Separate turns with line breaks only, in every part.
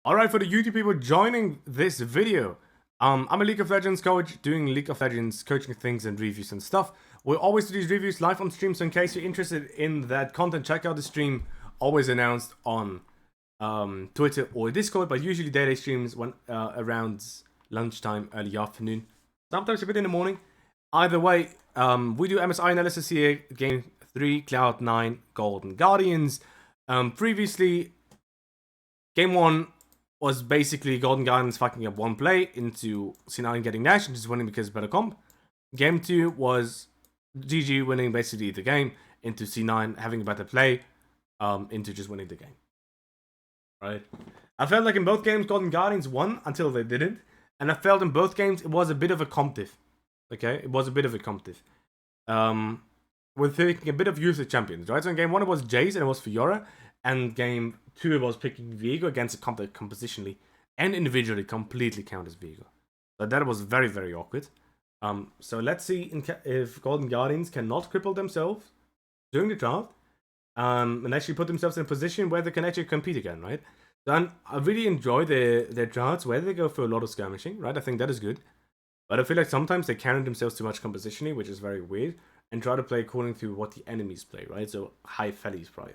Alright, for the YouTube people joining this video, I'm a League of Legends coach doing League of Legends coaching things and reviews and stuff. We always do these reviews live on stream, so in case you're interested in that content, check out the stream, always announced on Twitter or Discord, but usually daily streams when around lunchtime, early afternoon, sometimes a bit in the morning. Either way, we do MSI analysis here, Game 3, Cloud9, Golden Guardians. Previously, Game 1 was basically Golden Guardians fucking up one play into C9 getting Nash and just winning because better comp. Game 2 was GG winning basically the game into C9 having a better play into just winning the game. Right? I felt like in both games Golden Guardians won until they didn't. And I felt in both games it was a bit of a competitive. Okay? It was a bit of a competitive. With taking a bit of use of champions, right? So in game 1 it was Jace and it was Fiora. And game 2 it was picking Viego against a comp that compositionally and individually completely counters Viego. So that was very, very awkward. So let's see if Golden Guardians cannot cripple themselves during the draft. And actually put themselves in a position where they can actually compete again, right? So I really enjoy their drafts where they go for a lot of skirmishing, right? I think that is good. But I feel like sometimes they counter themselves too much compositionally, which is very weird. And try to play according to what the enemies play, right? So high Fellies prior.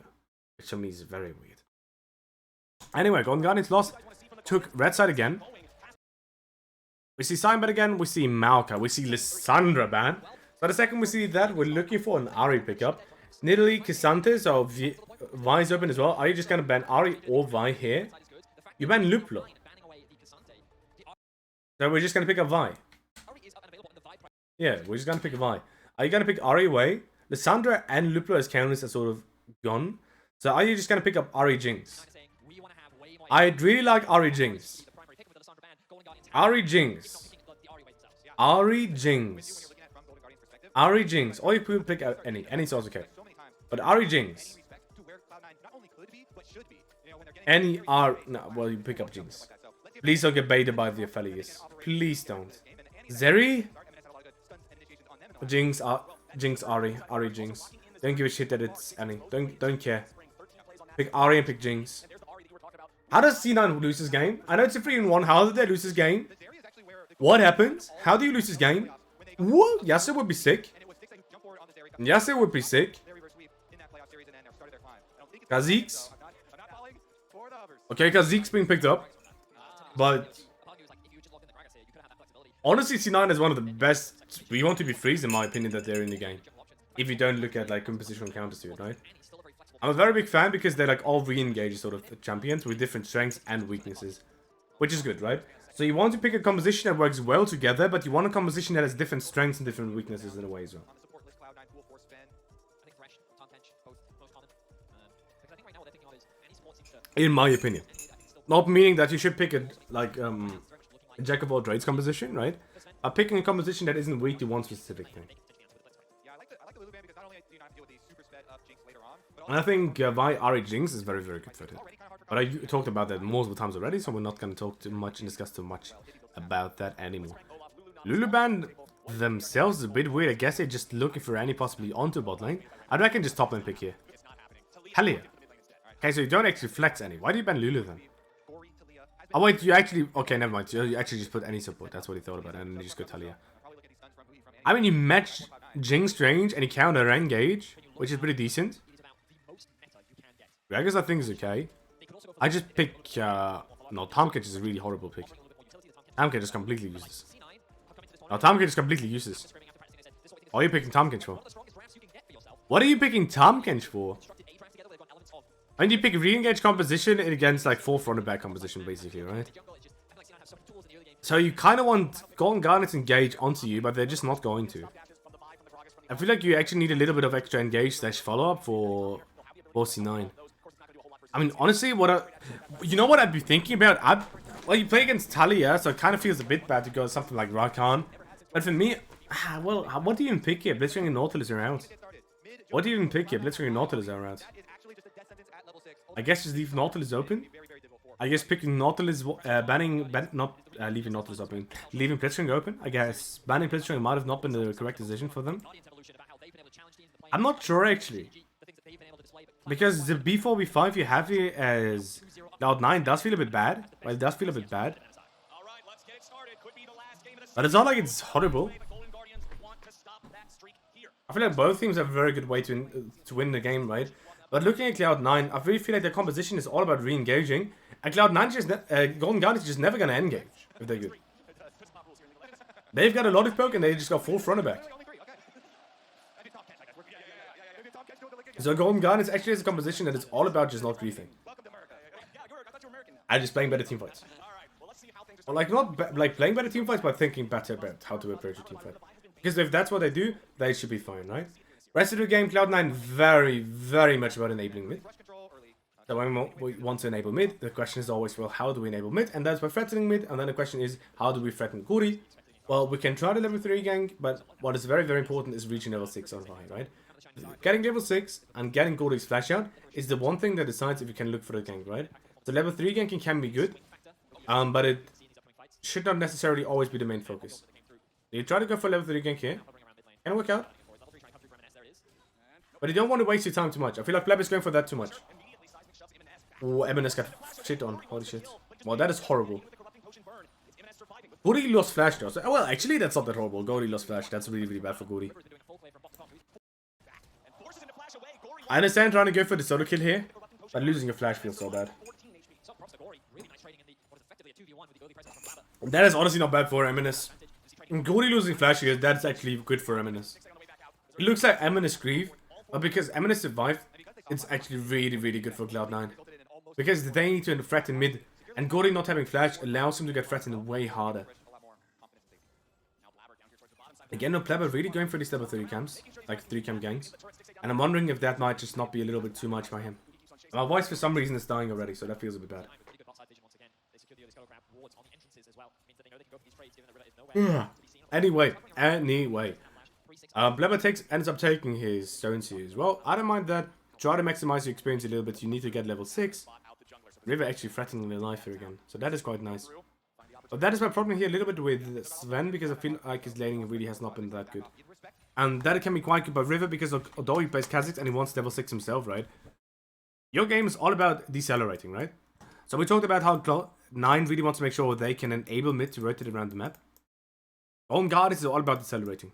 Which to me is very weird. Anyway, Golden Guardians lost. Took red side again. We see Signbet again. We see Malka. We see Lissandra ban. So the second we see that, we're looking for an Ari pickup. Nidalee, Cassandra, so Vi's open as well. Are you just going to ban Ari or Vi here? You ban Luplo. So we're just going to pick up Vi. Yeah, we're just going to pick a Vi. Are you going to pick Ari away? Lissandra and Luplo as counters are sort of gone. So are you just going to pick up Ari Jinx? I'd really like Ari Jinx. Ari Jinx. Ari Jinx. Ari Jinx. Or you could pick out any source, okay. But Ari Jinx. Any R. No, well, you pick up Jinx. Please don't get baited by the affiliates. Please don't. Zeri? Jinx, Jinx, Ari. Ari Jinx. Don't give a shit that it's any. Don't care. Pick Ari and pick Jinx. How does C9 lose this game? I know it's a 3-1. How did they lose this game? What happens? How do you lose this game? What? Yasuo would be sick. Yasuo would be sick. Kha'Zix. Okay, Kha'Zix being picked up. But honestly, C9 is one of the best V1-2v3s in my opinion that they're in the game. If you don't look at like compositional counters to it, right? I'm a very big fan because they're like all re-engaged sort of champions with different strengths and weaknesses. Which is good, right? So you want to pick a composition that works well together, but you want a composition that has different strengths and different weaknesses in a way as well. In my opinion. Not meaning that you should pick a like a jack of all trades composition, right? But picking a composition that isn't weak to one specific thing. And I think Vi Ari Jinx is very, very good for it. But I talked about that multiple times already, so we're not going to talk too much and discuss too much about that anymore. Luluban themselves is a bit weird. I guess they're just looking for any possibly onto bot lane. I reckon just top lane pick here. Hell yeah. Okay, so you don't actually flex any. Why do you ban Lulu then? Oh wait, you actually... Okay, never mind. You actually just put any support. That's what he thought about it, and then you just go Talia. I mean, you match Jinx range and you counter engage, which is pretty decent. I guess I think is okay. I just pick... No, Taumkench is a really horrible pick. Taumkench is completely useless. No, Taumkench is completely useless. What are you picking Taumkench for? What are you picking Taumkench for? I mean, you pick re-engage composition against like 4th runner back composition, basically, right? So you kind of want Golden Guardians to engage onto you, but they're just not going to. I feel like you actually need a little bit of extra engage / follow-up for C9. I mean, honestly, you know what I'd be thinking about? Well, you play against Talia, so it kind of feels a bit bad to go something like Rakan. But for me, well, what do you even pick here? Blitzwing and Nautilus are out. What do you even pick here? Blitzwing and Nautilus are out. I guess just leave Nautilus open. I guess picking Nautilus, not leaving Nautilus open, leaving Blitzwing open. I guess banning Blitzwing might have not been the correct decision for them. I'm not sure actually. Because the B4, B5 you have here as Cloud9 does feel a bit bad. Well, it does feel a bit bad. But it's not like it's horrible. I feel like both teams have a very good way to win the game, right? But looking at Cloud9, I really feel like their composition is all about re-engaging. And Cloud9 just, Golden Guardians is just never going to engage if they're good. They've got a lot of poke and they just got full front and back. So Golden Guardians actually has a composition that is all about just not griefing. And just playing better team fights. Or like not like playing better team fights, but thinking better about how to approach a team fight. Because if that's what they do, they should be fine, right? Rest of the game, Cloud9 very, very much about enabling mid. So when we want to enable mid, the question is always, well, how do we enable mid? And that's by threatening mid. And then the question is, how do we threaten Gori? Well, we can try the level 3 gank, but what is very, very important is reaching level 6 on high, right? Getting level 6 and getting Gori's flash out is the one thing that decides if you can look for the gank, right? So level 3 ganking can be good, but it should not necessarily always be the main focus. You try to go for level 3 gank here, can work out. But you don't want to waste your time too much. I feel like Blaber's going for that too much. Oh, EMENES got shit on. Holy shit. Well, that is horrible. Gori lost flash though. So, well, actually, that's not that horrible. Gori lost flash. That's really, really bad for Gori. I understand trying to go for the solo kill here, but losing a flash feels so bad. That is honestly not bad for EMENES. Gori losing flash here, that's actually good for EMENES. It looks like EMENES grief, but because EMENES survived, it's actually really, really good for Cloud9. Because they need to threaten mid, and Gori not having flash allows him to get threatened way harder. Again, no Blaber really going for these level 3 camps, like 3 camp ganks. And I'm wondering if that might just not be a little bit too much by him. My voice for some reason is dying already, so that feels a bit bad. Anyway. Blaber ends up taking his stone series. Well, I don't mind that. Try to maximize your experience a little bit. You need to get level 6. River actually threatening the knife here again, so that is quite nice. But that is my problem here a little bit with Zven, because I feel like his laning really has not been that good. And that can be quite good by River, because although he plays Kha'Zix and he wants level 6 himself, right? Your game is all about decelerating, right? So we talked about how Cloud9 really wants to make sure they can enable mid to rotate around the map. Golden Guardians is all about decelerating.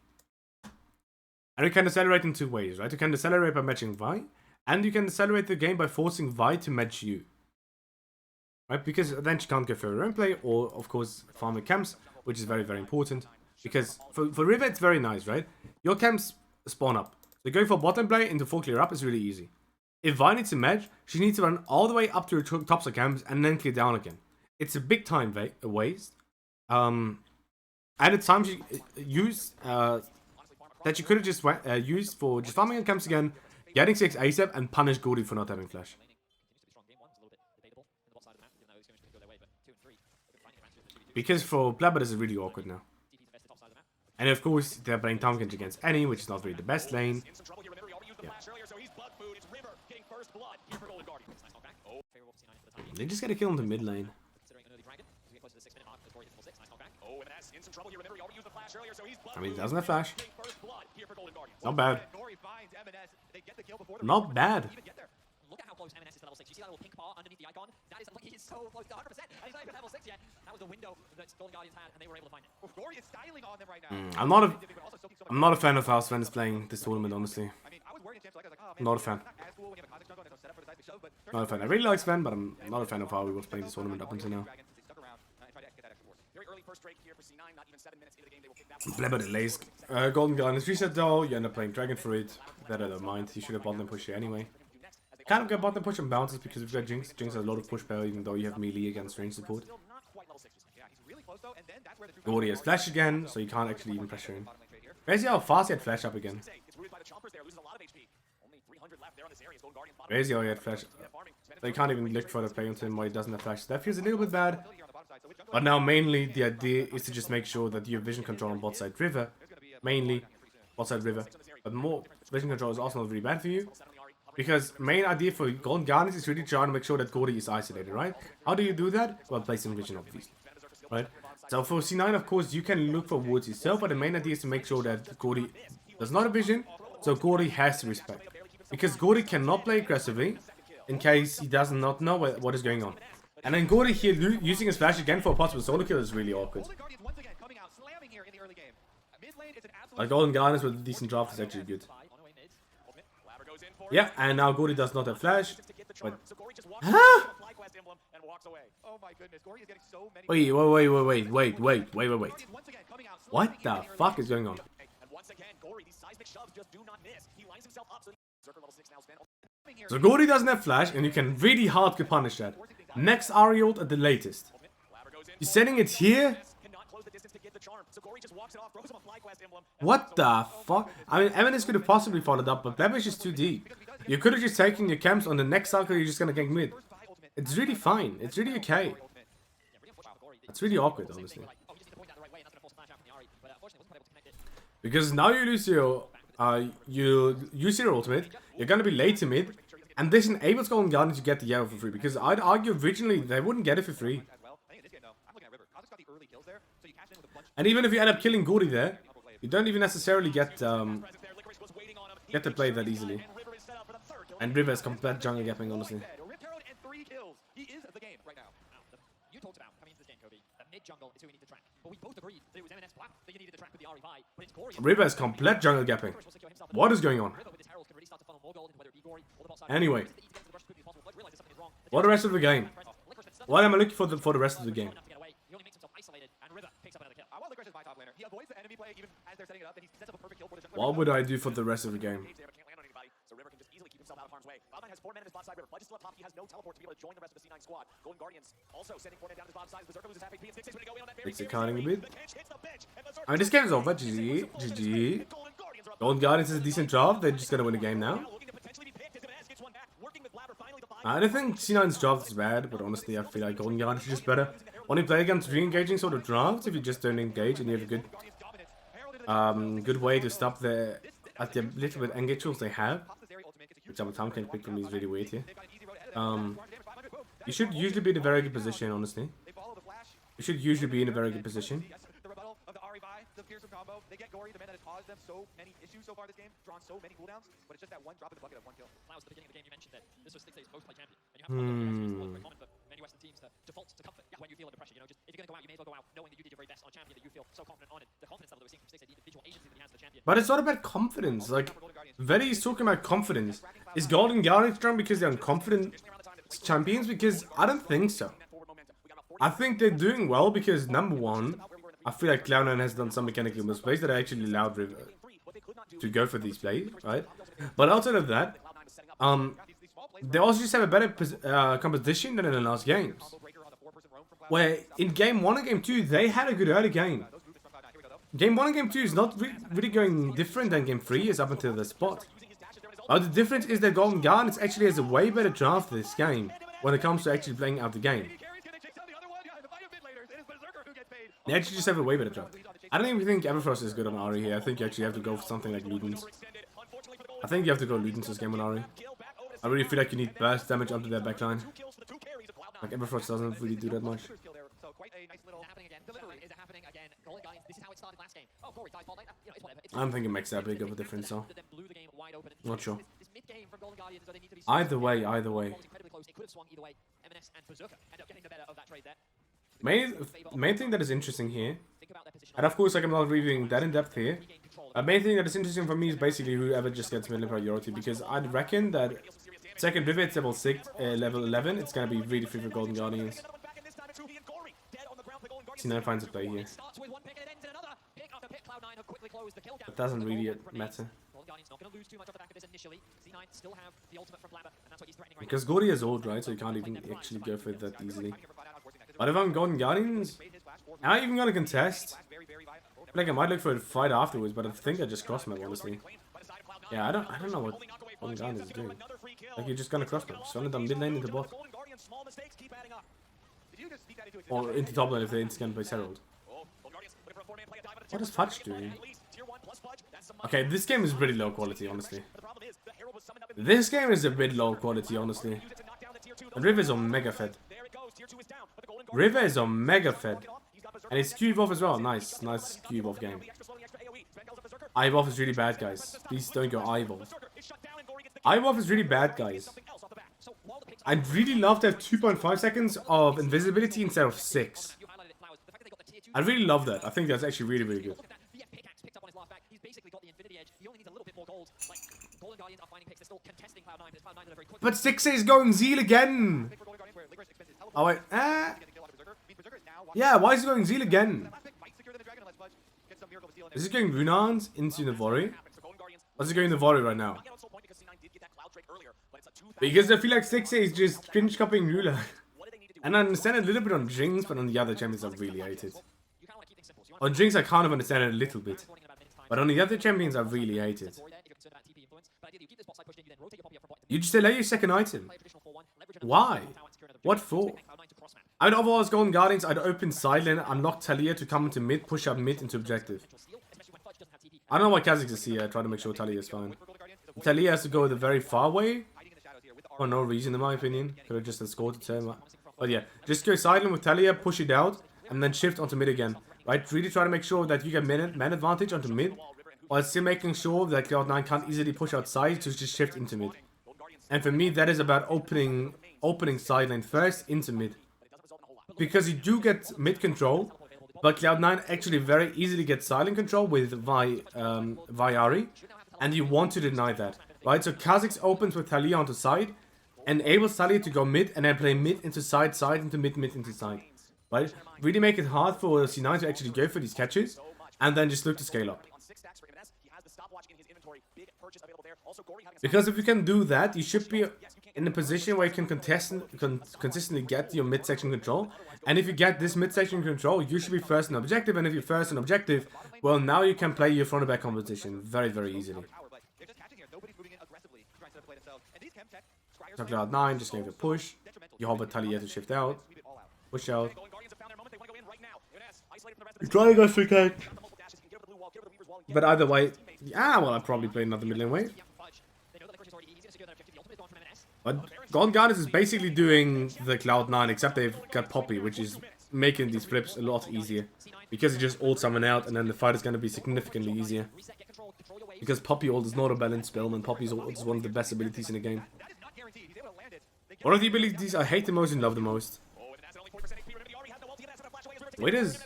And you can decelerate in two ways, right? You can decelerate by matching Vi, and you can decelerate the game by forcing Vi to match you. Right? Because then she can't go for her own play, or of course farming camps, which is very, very important. Because for River it's very nice, right? Your camps spawn up. So going for bottom play into full clear up is really easy. If Vi needs to match, she needs to run all the way up to her tops of camps and then clear down again. It's a big time waste. At a time she used that you could have just used for just farming on camps again, getting 6 ASAP, and punish Gori for not having flash. Because for Blaber this is really awkward now. And of course they're playing Tompkins against Annie, which is not really the best lane. Yeah. They just get a kill on the mid lane. I mean, he doesn't have flash. Not bad. Not bad.
Look at how close MNS is to level 6. You see that little pink bar underneath the icon? That is, like, he's so close to 100%. And he's not even level 6 yet. That was the window that Golden Guardians had, and they were able to find it. Well, Gori is styling on them right now.
I'm not a fan of how Zven is playing this tournament, honestly. Not a fan. Not a fan. I really like Zven, but I'm not a fan of how he was playing this tournament up until now. Blaber delays. Golden Guardians reset though. You end up playing Dragon for it. That I don't mind. You should have bottom push here anyway. Kind of get bottom push and bounces because we've got Jinx. Jinx has a lot of push power even though you have melee against range support. Gori has flash again, so you can't actually even pressure him. Crazy how fast he had flash up again. Crazy how he had flash. So you can't even look for the play onto him while he doesn't have flash. That feels a little bit bad. But now mainly the idea is to just make sure that you have vision control on bot side River. Mainly bot side River. But more vision control is also not really bad for you. Because main idea for Golden Guardians is really trying to make sure that Gori is isolated, right? How do you do that? Well, placing vision obviously. Right? So for C9 of course you can look for wards yourself, but the main idea is to make sure that Gori does not have vision, so Gori has to respect. because Gori cannot play aggressively in case he does not know what is going on. And then Gori here using his flash again for a possible solo kill is really awkward. Like Golden Guardians with a decent draft is actually good. Yeah, and now Gori does not have flash. But... Huh? Wait. What the fuck is going on? So Gori doesn't have flash, and you can really hard punish that. Next Ari ult at the latest. He's sending it here. What the fuck? I mean, EMENES could have possibly followed up, but Blaber is just too deep. You could have just taken your camps on the next cycle, you're just gonna gank mid. It's really fine. It's really okay. It's really awkward, honestly. Because now you lose your ultimate, you're gonna be late to mid, and this enables Golden Guardian to get the yellow for free. Because I'd argue originally they wouldn't get it for free. And even if you end up killing Gori there, you don't even necessarily get to play that easily. And River is complete jungle gapping, honestly. River is complete jungle gapping. What is going on? Anyway, what the rest of the game? What am I looking for the rest of the game? What would I do for the rest of the game? It's accounting a bit. I mean, this game is over. GG. Golden Guardians is a decent job. They're just gonna win the game now. I don't think C9's draft is bad, but honestly, I feel like Golden Guardians is just better. Only play against re-engaging sort of drafts if you just don't engage and you have a good way to stop the little bit engage tools they have. Which Double Time can pick from me is really weird here. You should usually be in a very good position, honestly. You should usually be in a very good position. They get Gori, the man that has caused them so many issues so far this game, drawn so many cooldowns, but it's just that one drop in the bucket of one kill. That was the beginning of the game. You mentioned that this was Stixxay's most play champion, and you have to very common for many Western teams to default to comfort when you feel under pressure. You know, just if you're going to go out, you may as well go out knowing that you did your very best on a champion that you feel so confident on, and the confidence level that we're seeing from Stixxay, the individual agency that he has as the champion. But it's not about confidence. Like, Veli is talking about confidence. Is Golden Guardian strong because they're unconfident champions? Because I don't think so. I think they're doing well because, number one, I feel like Cloud9 has done some mechanical misplays that actually allowed River to go for these plays, right? But outside of that, they also just have a better composition than in the last games. Where in Game 1 and Game 2, they had a good early game. Game 1 and Game 2 is not really going different than Game 3 is up until this spot. The difference is that Golden Guardians actually has a way better draft this game when it comes to actually playing out the game. They actually just have a way better draft. I don't even think Everfrost is good on Ari here. I think you actually have to go for something like Ludens. I think you have to go Ludens this game on Ari. I really feel like you need burst damage onto their backline. Like Everfrost doesn't really do that much. I don't think it makes that big of a difference, so. Not sure. Either way. Main thing that is interesting here, and of course like I'm not reviewing that in depth here, main thing that is interesting for me is basically whoever just gets middle priority, because I'd reckon that second Rivet's level 6, level 11, it's gonna be really free for Golden Guardians. C9 finds a play here. It doesn't really matter. Because Gori is old, right? So you can't even actually go for it that easily. But if I'm Golden Guardians, am I even gonna contest? Like I might look for a fight afterwards, but I think I just cross map, honestly. Yeah, I don't know what Golden Guardians is doing. Like you're just gonna cross map, just run it down mid lane into bot. Or into top lane if they instant play Herald. What is Fudge doing? Okay, this game is pretty low quality, honestly. This game is a bit low quality, honestly. And River is on mega fed. River is on mega fed. And it's Q evolve as well. Nice Q evolve game. I evolve is really bad, guys. Please don't go I evolve. Eyewolf is really bad, guys. I'd really love to have 2.5 seconds of invisibility instead of 6. I really love that. I think that's actually really, really good. But Stixxay is going Zeal again! Oh wait, yeah, why is he going Zeal again? Is he going Runans into Navori? Or is he going Navori right now? Because I feel like Stixxay is just cringe copying Ruler. And I understand it a little bit on Jinx, but on the other champions I really hate it. On Jinx I kind of understand it a little bit. But on the other champions I really hate it. You just delay your second item. Why? What for? I'd otherwise go on Guardians, I'd open side lane, unlock Talia to come into mid, push up mid into objective. I don't know why Kha'Zix is here, I try to make sure Talia is fine. Talia has to go the very far way. For no reason in my opinion. Could have just escorted him. But yeah, just go side lane with Talia, push it out, and then shift onto mid again. Right? Really try to make sure that you get man advantage onto mid, while still making sure that Cloud9 can't easily push outside to just shift into mid. And for me, that is about opening side lane first into mid. Because you do get mid control, but Cloud9 actually very easily gets silent control with Viari, and you want to deny that. Right, so Kha'Zix opens with Talia onto side, enables Talia to go mid, and then play mid into side, side into mid, mid into side. Right? Really make it hard for C9 to actually go for these catches, and then just look to scale up. Because if you can do that, you should be in a position where you can consistently get your midsection control. And if you get this midsection control, you should be first in objective. And if you're first in objective, well, now you can play your front and back competition very, very easily. So Cloud9 just gave a push. You hover Talia to shift out. Push out. You try to go for catch. But either way, yeah, well, I'd probably play another mid lane wave. But Golden Guardians is basically doing the Cloud9, except they've got Poppy, which is making these flips a lot easier. Because you just ult someone out, and then the fight is going to be significantly easier. Because Poppy ult is not a balanced spell, and Poppy's ult is one of the best abilities in the game. One of the abilities I hate the most and love the most. Wait, is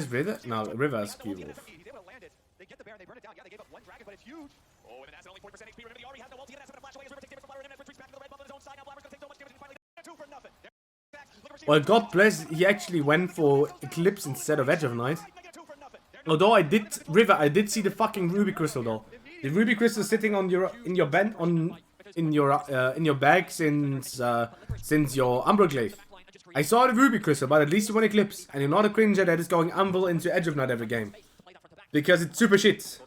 River? No, River has Q-Wolf. Well, God bless, he actually went for Eclipse instead of Edge of Night. Although I did see the fucking Ruby Crystal though. The Ruby Crystal sitting on in your bag since your Umbral I saw the Ruby Crystal, but at least you won Eclipse, and you're not a cringer that is going Umbral into Edge of Night every game. Because it's super shit.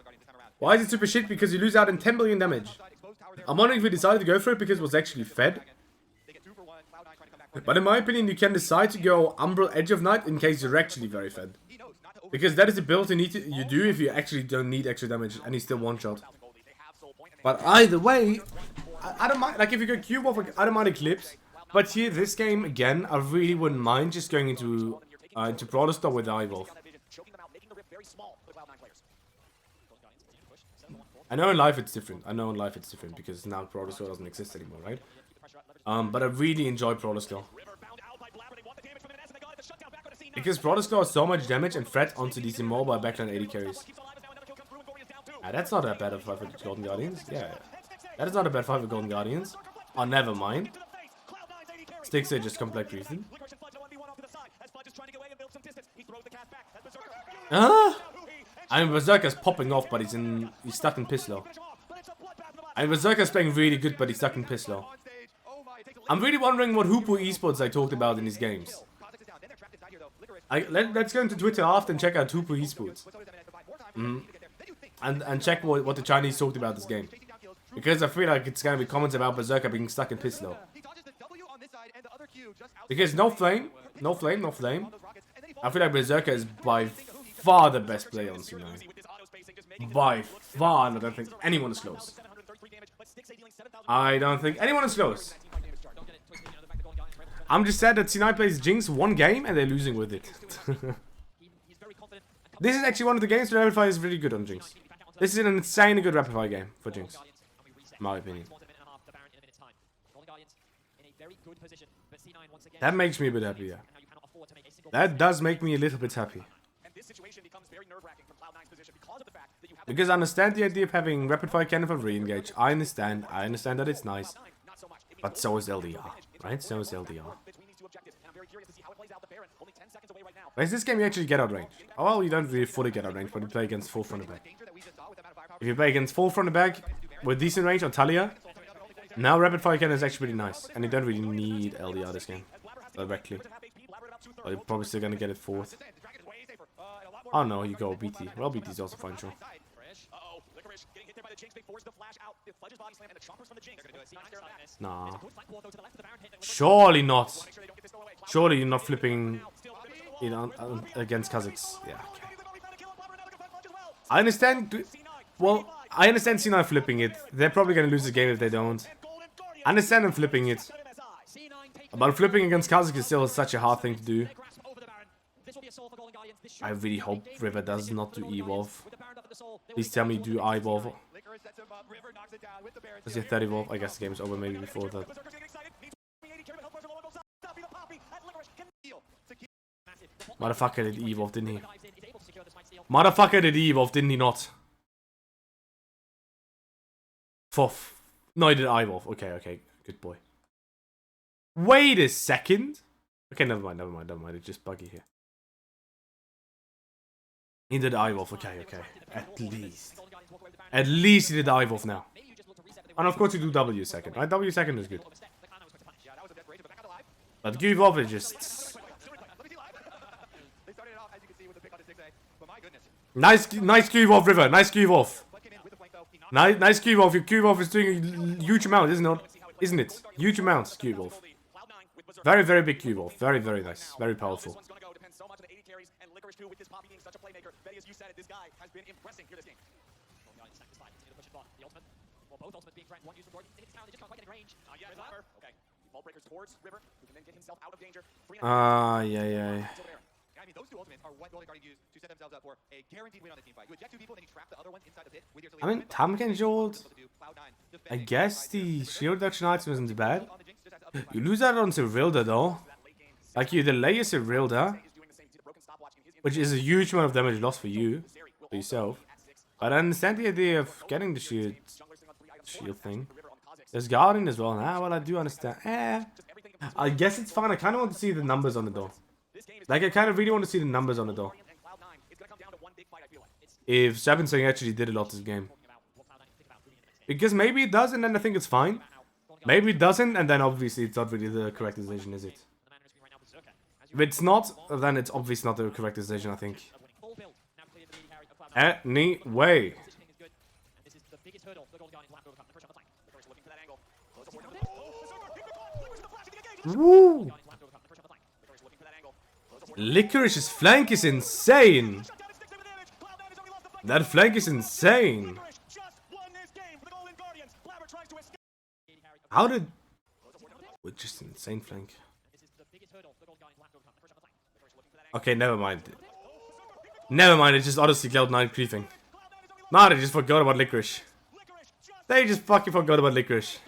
Why is it super shit? Because you lose out in 10 billion damage. I'm wondering if we decided to go for it because it was actually fed. But in my opinion, you can decide to go Umbral Edge of Night in case you're actually very fed. Because that is the build you do if you actually don't need extra damage and you still one-shot. But either way, I don't mind. Like if you go Q-Wolf, I don't mind Eclipse. But here, this game, again, I really wouldn't mind just going into Brawler Star with Eyewolf. I know in life it's different. Because now Brawler Star doesn't exist anymore, right? But I really enjoy Brawler Star. Because Brawler Star has so much damage and threat onto these immobile backline AD carries. That's not a bad fight with Golden Guardians. Yeah. That is not a bad fight with Golden Guardians. Oh, never mind. Stixxay just complete reason. I mean, Berserker's popping off, but he's stuck in Pislow. I mean, Berserker's playing really good, but he's stuck in Pislow. I'm really wondering what Huhi esports I talked about in these games. Let's go into Twitter after and check out Huhi esports. And check what the Chinese talked about this game. Because I feel like it's going to be comments about Berserker being stuck in Pislow. Because no flame. I feel like Berserker is by far the best player on C9. By far, and I don't think anyone is close. I'm just sad that C9 plays Jinx one game and they're losing with it. This is actually one of the games where everybody is really good on Jinx. This is an insanely good rapid fire game for Jinx. In my opinion. That makes me a bit happy, yeah. That does make me a little bit happy. Because I understand the idea of having rapid fire cannon for re-engage. I understand that it's nice. But so is LDR, right? So is LDR. But is this game you actually get outranged? Oh, well, you don't really fully get outranged, but you play against full front and back. If you play against full front and back with decent range on Talia, now rapid fire cannon is actually pretty nice. And you don't really need LDR this game directly. But you're probably still gonna get it fourth. Oh no, you go BT. Well, BT is also fine, sure. Nah. Surely not. Surely you're not flipping, you know, against Kazakhs. Yeah, okay. I understand. Well, I understand C9 flipping it. They're probably gonna lose the game if they don't. I understand them flipping it. But flipping against Kazakhs is still such a hard thing to do. I really hope River does not do evolve. Please tell me you do evolve. Is it 30 evolve? I guess the game's over maybe before that. Motherfucker did evolve, didn't he? Motherfucker did evolve, didn't he not? Fourth. No, he did evolve. Okay, okay. Good boy. Wait a second. Okay, never mind. It's just buggy here. He did evolve. Okay, okay. At least. At least he did evolve now. And of course you do W second, right? W second is good. But Q evolve is just... Nice Q evolve, River. Nice Q evolve. Nice Q evolve. Your Q evolve is doing a huge amount, isn't it? Huge amounts, Q evolve. Very, very big Q evolve. Very, very nice. Very powerful. With this Poppy being such a playmaker, Betty, as you said, this guy has been impressing here this game. The ultimate, well, both ultimates being threatened. One used for Gori, hits town, they just can't quite get in range. Yeah, Blaber. Okay, ball breakers towards River, who can then get himself out of danger. Yeah. I mean, those two ultimates are what Golden Guardian used to set themselves up for a guaranteed win on the team fight. You eject two people, then you trap the other one inside the pit with your... I mean, Tamken Jolt. I guess the shield reduction item isn't bad. You lose that on Cyrilda though. Like, you delay a Cyrilda, which is a huge amount of damage lost for you, for yourself. But I understand the idea of getting the shield thing. There's Guardian as well. Ah, well, I do understand. I guess it's fine. I kind of want to see the numbers on the door. Like, I kind of really want to see the numbers on the door. If Zven actually did a lot this game. Because maybe it does, and then I think it's fine. Maybe it doesn't, and then obviously it's not really the correct decision, is it? If it's not, then it's obviously not the correct decision, I think. Anyway. Woo! Licorice's flank is insane! That flank is insane! How did... With just an insane flank. Okay, never mind. Never mind, it's just honestly Cloud9 griefing. Nah, they just forgot about Licorice. They just fucking forgot about Licorice.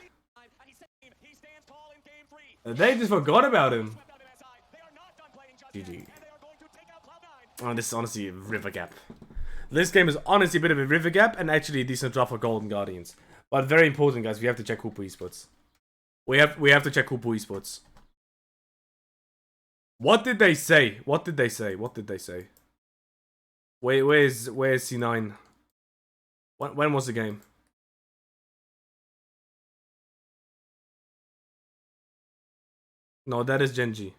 They just forgot about him. GG. Oh, this is honestly a river gap. This game is honestly a bit of a river gap and actually a decent draw for Golden Guardians. But very important, guys, we have to check Huhi esports. We have to check Huhi esports. What did they say? What did they say? What did they say? Wait, where's C9? When was the game? No, that is Genji.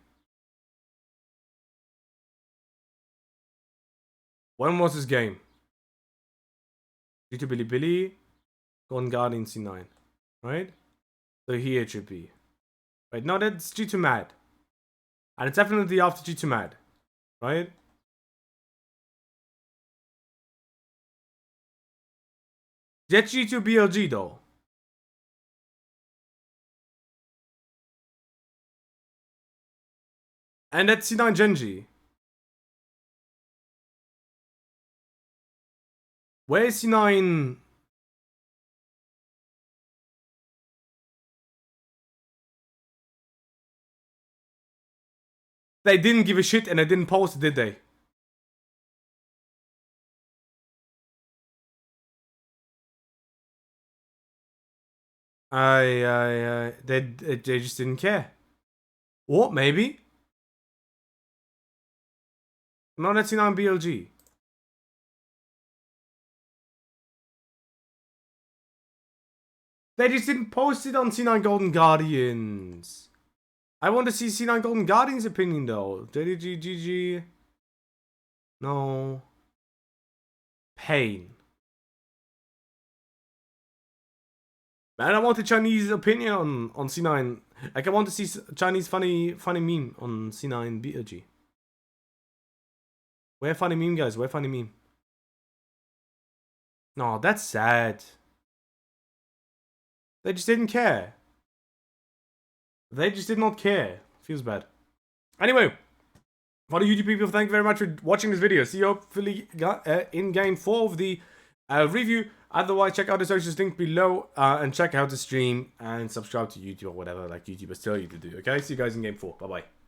When was this game? Due to Billy, Golden Guardian C9. Right? So here it should be. Wait, no, that's G2 Mad. And it's definitely after G2 Mad. Right? That's G2 BLG though. And that's C9 Genji. Where's C9? They didn't give a shit and they didn't post it, did they? They just didn't care. Or maybe. No, that's C9 BLG. They just didn't post it on C9 Golden Guardians. I want to see C9 Golden Guardians' opinion though. JDG. No. Pain. Man, I want a Chinese opinion on C9. Like, I want to see Chinese funny meme on C9 BLG. Where funny meme, guys? Where funny meme? No, that's sad. They just didn't care. They just did not care. Feels bad. Anyway, for the YouTube people, thank you very much for watching this video. See you hopefully in game 4 of the review. Otherwise, check out the socials link below and check out the stream and subscribe to YouTube or whatever like YouTubers tell you to do. Okay, see you guys in game 4. Bye bye.